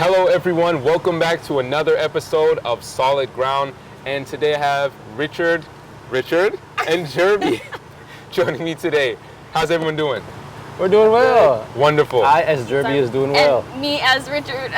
Hello everyone, welcome back to another episode of Solid Ground. And today I have Richard, and Jeremy joining me today. How's everyone doing? We're doing well. Wonderful. I, as Jeremy, is doing well. And me as Richard.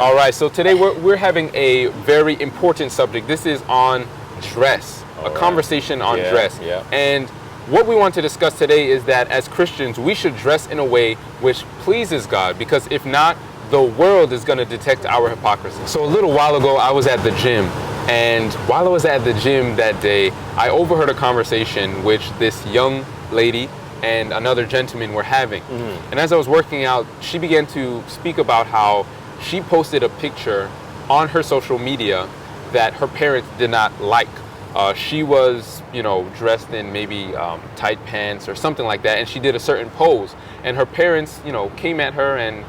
All right, so today we're having a very important subject. This is on dress, conversation on dress. Yeah. And what we want to discuss today is that as Christians, we should dress in a way which pleases God, because if not, the world is going to detect our hypocrisy. So a little while ago, I was at the gym, and while I was at the gym that day, I overheard a conversation which this young lady and another gentleman were having. And as I was working out, she began to speak about how she posted a picture on her social media that her parents did not like. She was, dressed in maybe tight pants or something like that, and she did a certain pose. And her parents, came at her and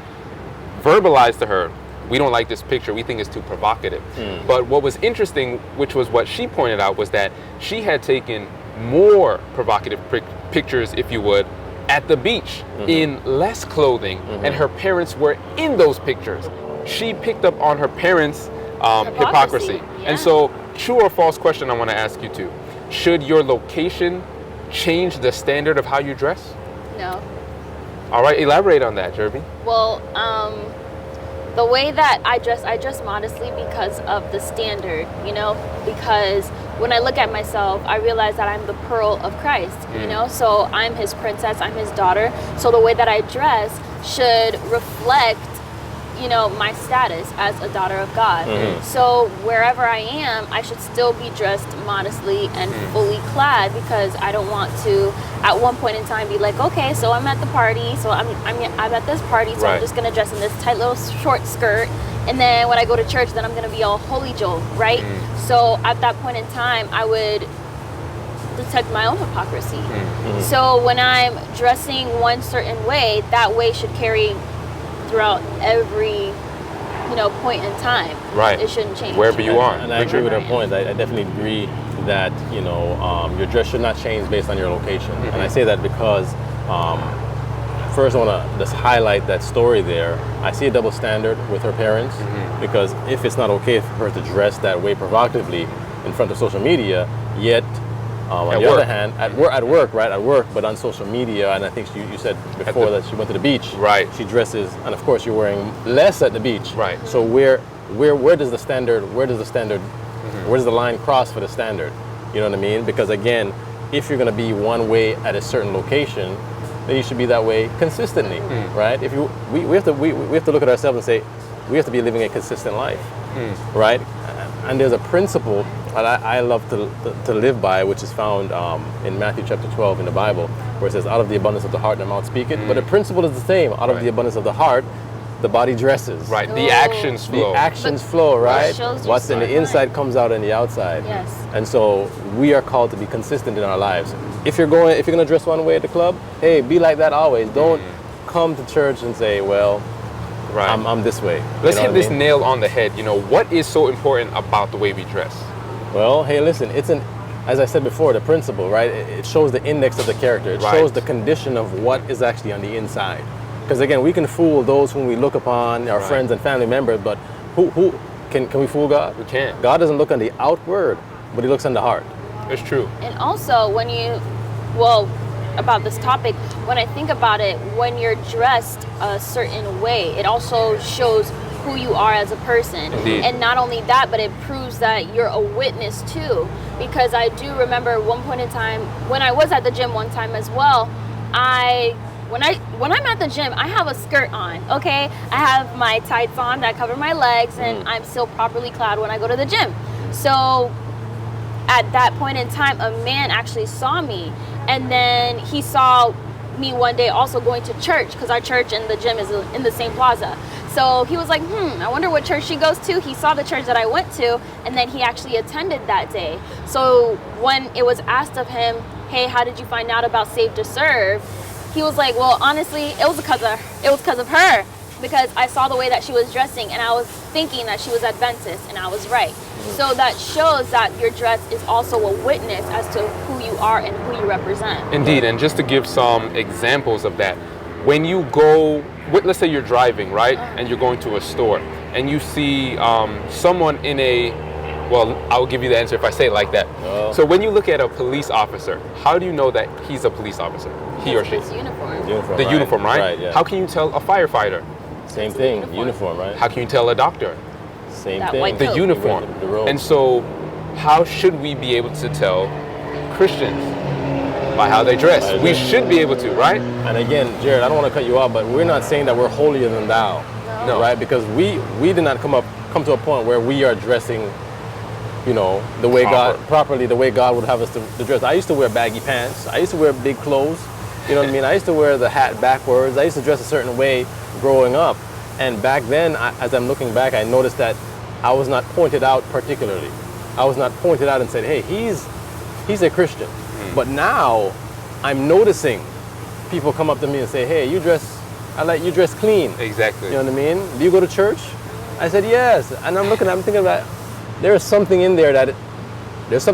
verbalized to her, "We don't like this picture. We think it's too provocative." But what was interesting, which was what she pointed out, was that she had taken more provocative pictures, if you would, at the beach in less clothing, and her parents were in those pictures. She picked up on her parents' hypocrisy. Yeah. And so, true or false question I want to ask you two. Should your location change the standard of how you dress? No. All right, elaborate on that, Jeremy. Well, the way that I dress modestly because of the standard, because when I look at myself, I realize that I'm the pearl of Christ, so I'm his princess, I'm his daughter. So the way that I dress should reflect, my status as a daughter of God. So wherever I am, I should still be dressed modestly and fully clad, because I don't want to, at one point in time, be like, okay, so I'm at the party, so I'm at this party, so Right. I'm just gonna dress in this tight little short skirt, and then when I go to church, then I'm gonna be all holy Joe, right? So at that point in time, I would detect my own hypocrisy. So when I'm dressing one certain way, that way should carry throughout every point in time. Right. It shouldn't change. Wherever you are. And I agree with her point. I definitely agree that, your dress should not change based on your location. And I say that because, first I want to just highlight that story there. I see a double standard with her parents, because if it's not okay for her to dress that way provocatively in front of social media, yet on the other hand, at work, but on social media, and I think you said before that she went to the beach. Right. She dresses, and of course you're wearing less at the beach. Right. So where does the standard, where does the line cross for the standard? You know what I mean? Because again, if you're going to be one way at a certain location, then you should be that way consistently, right? If we have to look at ourselves and say, we have to be living a consistent life, right? And there's a principle that I love to live by, which is found in Matthew chapter 12 in the Bible, where it says, out of the abundance of the heart the mouth speaketh. But the principle is the same. Out of the abundance of the heart, the body dresses. Right, the actions flow. The actions flow, right? What's in the inside comes out in the outside. Yes. And so we are called to be consistent in our lives. If you're gonna dress one way at the club, hey, be like that always. Don't come to church and say, well, Right. I'm this way. Let's hit this I mean? nail on the head. What is so important about the way we dress? Well, hey, listen, as I said before, the principle, right? It shows the index of the character. It shows the condition of what is actually on the inside. Because again, we can fool those whom we look upon, our friends and family members, but who can we fool God? We can't. God doesn't look on the outward, but he looks on the heart. It's true. And also, about this topic, when I think about it, when you're dressed a certain way, it also shows who you are as a person. Indeed. And not only that, but it proves that you're a witness too. Because I do remember one point in time, when I was at the gym one time as well, when I'm at the gym, I have a skirt on, okay? I have my tights on that cover my legs, and I'm still properly clad when I go to the gym. So at that point in time, a man actually saw me, and then he saw me one day also going to church, because our church and the gym is in the same plaza. So he was like, I wonder what church she goes to. He saw the church that I went to, and then he actually attended that day. So when it was asked of him, hey, how did you find out about Save to Serve? He was like, well, honestly, it was because of her, because I saw the way that she was dressing, and I was thinking that she was Adventist, and I was right. So that shows that your dress is also a witness as to who you are and who you represent. Indeed, and just to give some examples of that, when you go let's say you're driving, right, and you're going to a store, and you see someone in a, well, I'll give you the answer if I say it like that. Oh. So when you look at a police officer, how do you know that he's a police officer, he or she? His uniform. The uniform, right? Right, yeah. How can you tell a firefighter? Same It's a thing, uniform. uniform, right? How can you tell a doctor? Same That thing. white The coat. uniform. The robe. And so how should we be able to tell Christians? By how they dress. By how they We dress. should be able to, right? And again, Jared, I don't want to cut you off, but we're not saying that we're holier than thou, No. right? Because we did not come to a point where we are dressing, you know, the way properly, the way God would have us to dress. I used to wear baggy pants. I used to wear big clothes. You know what I mean? I used to wear the hat backwards. I used to dress a certain way growing up. And back then, as I'm looking back, I noticed that I was not pointed out particularly. I was not pointed out and said, hey, he's a Christian. But now I'm noticing people come up to me and say, hey, you dress clean. Exactly. You know what I mean? Do you go to church? I said, yes. And I'm thinking about, there's something in there that there's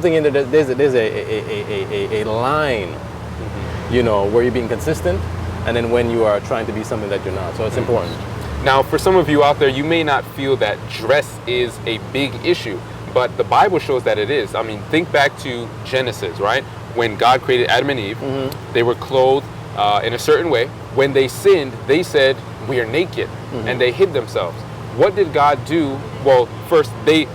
a line, you know, where you're being consistent, and then when you are trying to be something that you're not. So it's important. Now, for some of you out there, you may not feel that dress is a big issue, but the Bible shows that it is. I mean, think back to Genesis, right? When God created Adam and Eve, they were clothed in a certain way. When they sinned, they said, we are naked, and they hid themselves. What did God do? Well, first, they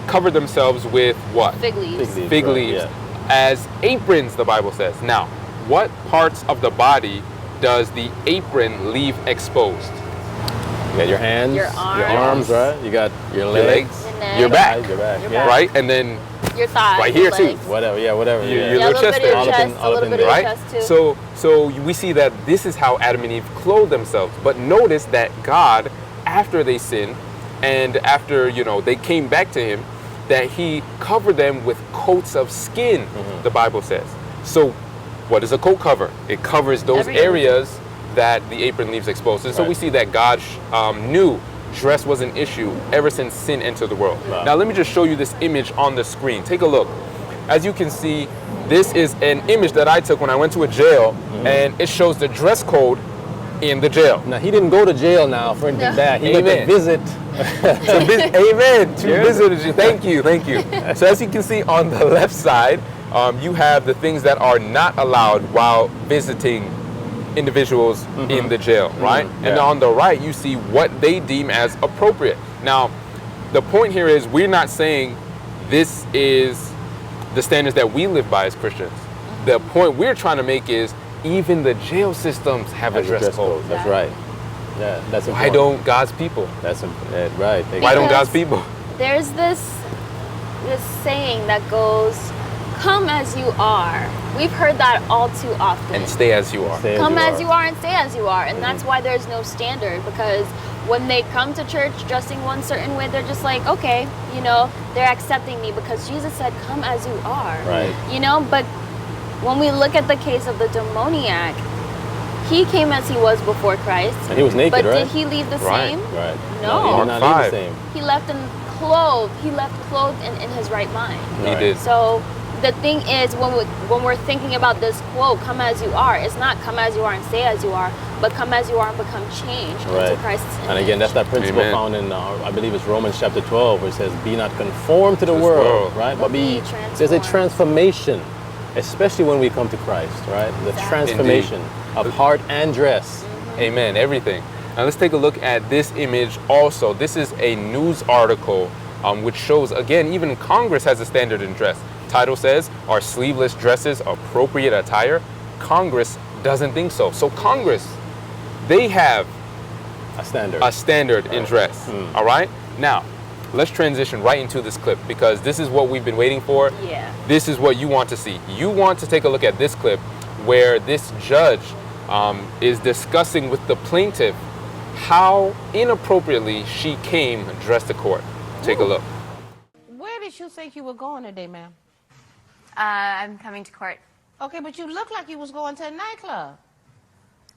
covered themselves with what? Fig leaves. Fig leaves, Yeah. as aprons, the Bible says. Now, what parts of the body does the apron leave exposed? You got your hands, Your arms. right? You got your Your legs, legs, Your neck. your back, your back, Your yeah. back. right? And then Your thighs. right here your too. legs. Whatever, yeah, whatever. Your- yeah. your Yeah, a little little chest bit of area. your All up in- chest, all a up little in bit of there. your right? chest too. So we see that this is how Adam and Eve clothed themselves. But notice that God, after they sinned, and after, you know, they came back to him, that he covered them with coats of skin, the Bible says. So what does a coat cover? It covers those Everything. areas that the apron leaves exposed. And so we Right. see that God knew dress was an issue ever since sin entered the world. Wow. Now let me just show you this image on the screen. Take a look. As you can see, this is an image that I took when I went to a jail, and it shows the dress code in the jail. Now, he didn't go to jail now for anything bad. He went to Amen. visit. Amen. To visitors. Thank you. Thank you. So as you can see on the left side, you have the things that are not allowed while visiting individuals in the jail, right? And Yeah. on the right, you see what they deem as appropriate. Now, the point here is we're not saying this is the standards that we live by as Christians. The point we're trying to make is even the jail systems have a Has a dress code. That's right. Yeah, that's important. Why don't God's people? That's right. Why don't Because- God's people? There's this saying that goes, come as you are. We've heard that all too often. And stay as you are. Stay Come as are. you are and stay as you are. And that's why there's no standard, because when they come to church dressing one certain way, they're just like, okay, you know, they're accepting me because Jesus said, come as you are. Right. You know, but when we look at the case of the demoniac, he came as he was before Christ. And he was naked, but right? did he leave the Right. same? Right. No. he Mark did not leave 5. the same. He left in clothed. He left clothed in his right mind. He Right. did. So the thing is, when we're thinking about this quote, "Come as you are," it's not "Come as you are and stay as you are," but "Come as you are and become changed Right. into Christ's image." And again, that's that principle Amen. found in, I believe it's Romans chapter 12, where it says, be not conformed to the This world, world. right? But be there's a transformed. transformation, especially when we come to Christ, right? The Exactly. transformation of heart and dress. Amen. Everything. Now let's take a look at this image also. This is a news article which shows, again, even Congress has a standard in dress. Title says, are sleeveless dresses appropriate attire? Congress doesn't think so. So Congress, they have A standard. a standard in dress. All right? Now, let's transition right into this clip because this is what we've been waiting for. Yeah. This is what you want to see. You want to take a look at this clip where this judge is discussing with the plaintiff how inappropriately she came dressed to court. Take a look. Where did you think you were going today, ma'am? I'm coming to court. Okay, but you look like you was going to a nightclub.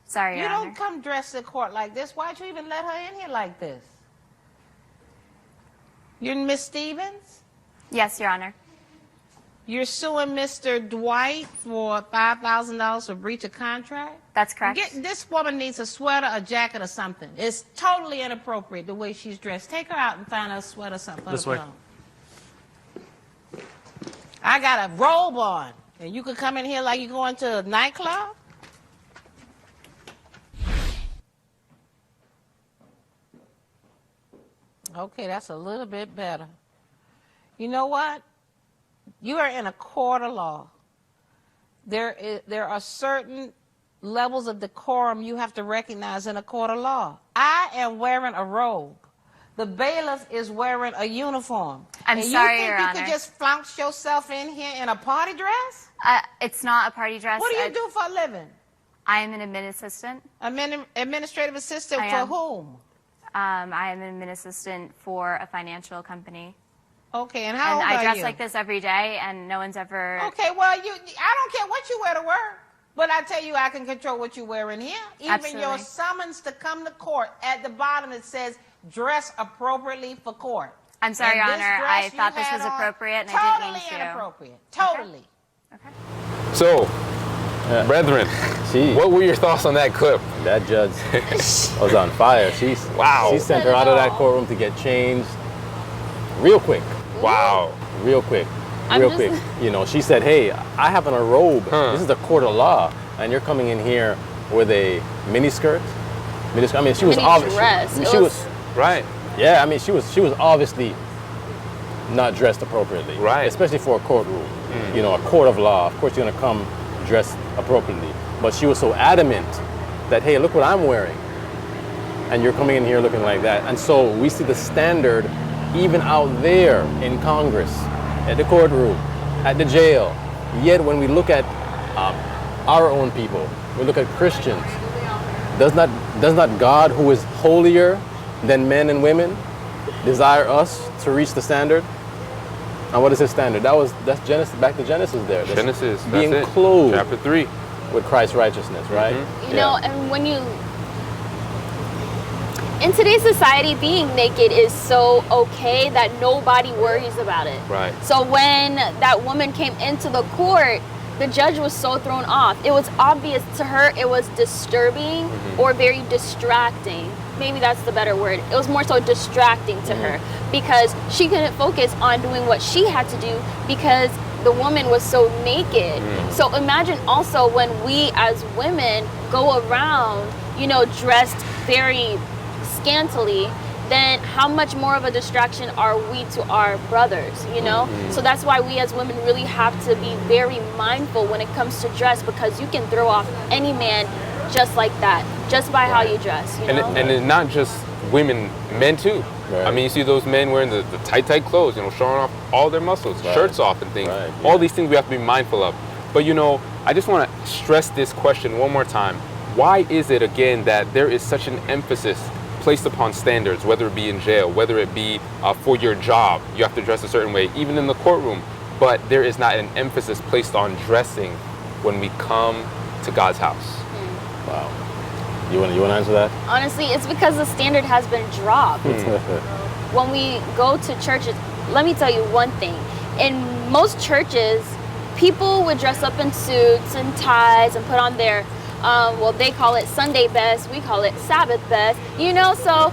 Sorry, You Your don't Honor. come dressed to court like this. Why'd you even let her in here like this? You're Miss Stevens? Yes, Your Honor. You're suing Mr. Dwight for $5,000 for breach of contract? That's correct. This woman needs a sweater, a jacket, or something. It's totally inappropriate the way she's dressed. Take her out and find her a sweater or something. This way. I got a robe on, and you could come in here like you're going to a nightclub? Okay, that's a little bit better. You know what? You are in a court of law. There are certain levels of decorum you have to recognize in a court of law. I am wearing a robe. The bailiff is wearing a uniform. I'm sorry, Your You think Honor. you could just flounce yourself in here in a party dress? It's not a party dress. What do you do for a living? I am an admin assistant. Administrative assistant I for am. whom? I am an admin assistant for a financial company. Okay, and how And old I are dress you? like this every day, and no one's ever... Okay, well, I don't care what you wear to work, but I tell you I can control what you wear in here. Even your Absolutely. summons to come to court, at the bottom it says, dress appropriately for court. I'm sorry, And Your this Honor. dress I you thought this had was on, appropriate, and I didn't mean Totally to. inappropriate. Totally. Okay. So, brethren, She, what were your thoughts on that clip? that judge was on fire. Wow. She sent her out of that courtroom to get changed real quick. Wow. Real quick. I'm Real just- quick. You know, she said, hey, I have on a robe. Huh. This is a court of law. And you're coming in here with a mini skirt. I mean, she was Mini obviously. dress. It She was- was. Right. Yeah, I mean, she was obviously not dressed appropriately. Right. Especially for a courtroom. You know, a court of law. Of course, you're going to come dressed appropriately. But she was so adamant that, hey, look what I'm wearing. And you're coming in here looking like that. And so we see the standard even out there in Congress, at the courtroom, at the jail. Yet when we look at our own people, we look at Christians, does not God, who is holier than men and women, desire us to reach the standard? And what is his standard? That's Genesis, back to Genesis there. That's Genesis, being that's it. clothed Chapter 3. with Christ's righteousness, right? You know, and when you... In today's society, being naked is so okay that nobody worries about it. Right. So when that woman came into the court, the judge was so thrown off. It was obvious to her it was disturbing or very distracting. Maybe that's the better word. It was more so distracting to her because she couldn't focus on doing what she had to do because the woman was so naked. So imagine also when we as women go around, you know, dressed very scantily, then how much more of a distraction are we to our brothers, you know? So that's why we as women really have to be very mindful when it comes to dress because you can throw off any man just like that, just by how you dress, you know? And it's not just women, men too. Right. I mean, you see those men wearing the tight clothes, you know, showing off all their muscles, Right. shirts off and things. Right, All yeah. these things we have to be mindful of. But, you know, I just want to stress this question one more time. Why is it, again, that there is such an emphasis placed upon standards, whether it be in jail, whether it be for your job, you have to dress a certain way, even in the courtroom, but there is not an emphasis placed on dressing when we come to God's house? Wow. You want to answer that? Honestly, it's because the standard has been dropped. When we go to churches, let me tell you one thing. In most churches, people would dress up in suits and ties and put on their, well, they call it Sunday best, we call it Sabbath best, you know? So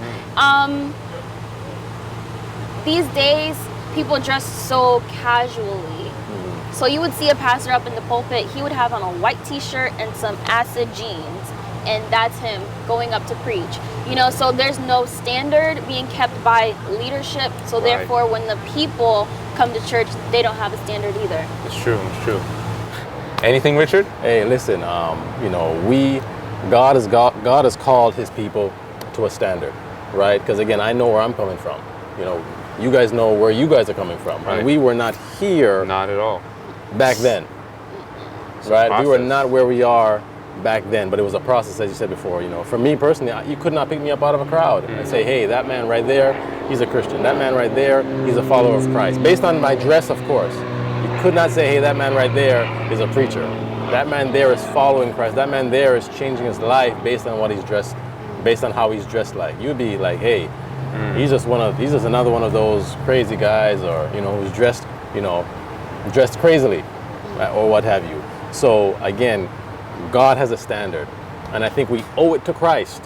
these days, people dress so casually. So you would see a pastor up in the pulpit, he would have on a white t-shirt and some acid jeans, and that's him going up to preach. You know, so there's no standard being kept by leadership, so Right. therefore when the people come to church, they don't have a standard either. It's true, it's true. Anything, Richard? Hey, listen, you know, God has called his people to a standard, right? Because again, I know where I'm coming from. You know, you guys know where you guys are coming from. Right. And we were not here Not at all. back then, a right? We were process. not where we are back then, but it was a process, as you said before. You know, for me personally, you could not pick me up out of a crowd and say, hey, that man right there, he's a Christian. That man right there, he's a follower of Christ. Based on my dress, of course. You could not say, hey, that man right there is a preacher. That man there is following Christ. That man there is changing his life based on what he's dressed, based on how he's dressed like. You'd be like, hey, he's just another one of those crazy guys, or, you know, who's dressed, you know, dressed crazily, right, or what have you. So again, God has a standard, and I think we owe it to Christ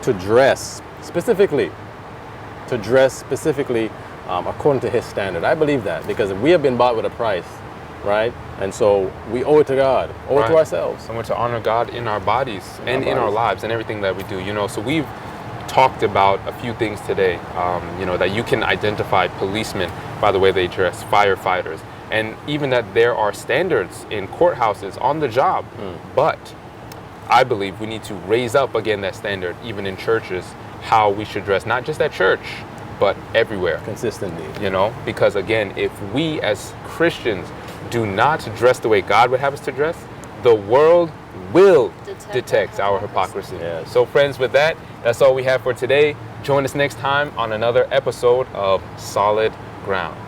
to dress specifically, according to His standard. I believe that, because we have been bought with a price, right? And so we owe it to God, owe it to ourselves. And we're to honor God in our bodies and in our lives and everything that we do. You know, so we've talked about a few things today. You know, that you can identify policemen by the way they dress, firefighters, and even that there are standards in courthouses on the job. But I believe we need to raise up again that standard, even in churches, how we should dress, not just at church, but everywhere. Consistently. You know, because again, if we as Christians do not dress the way God would have us to dress, the world will detect our hypocrisy. Yes. So friends, with that, that's all we have for today. Join us next time on another episode of Solid Ground.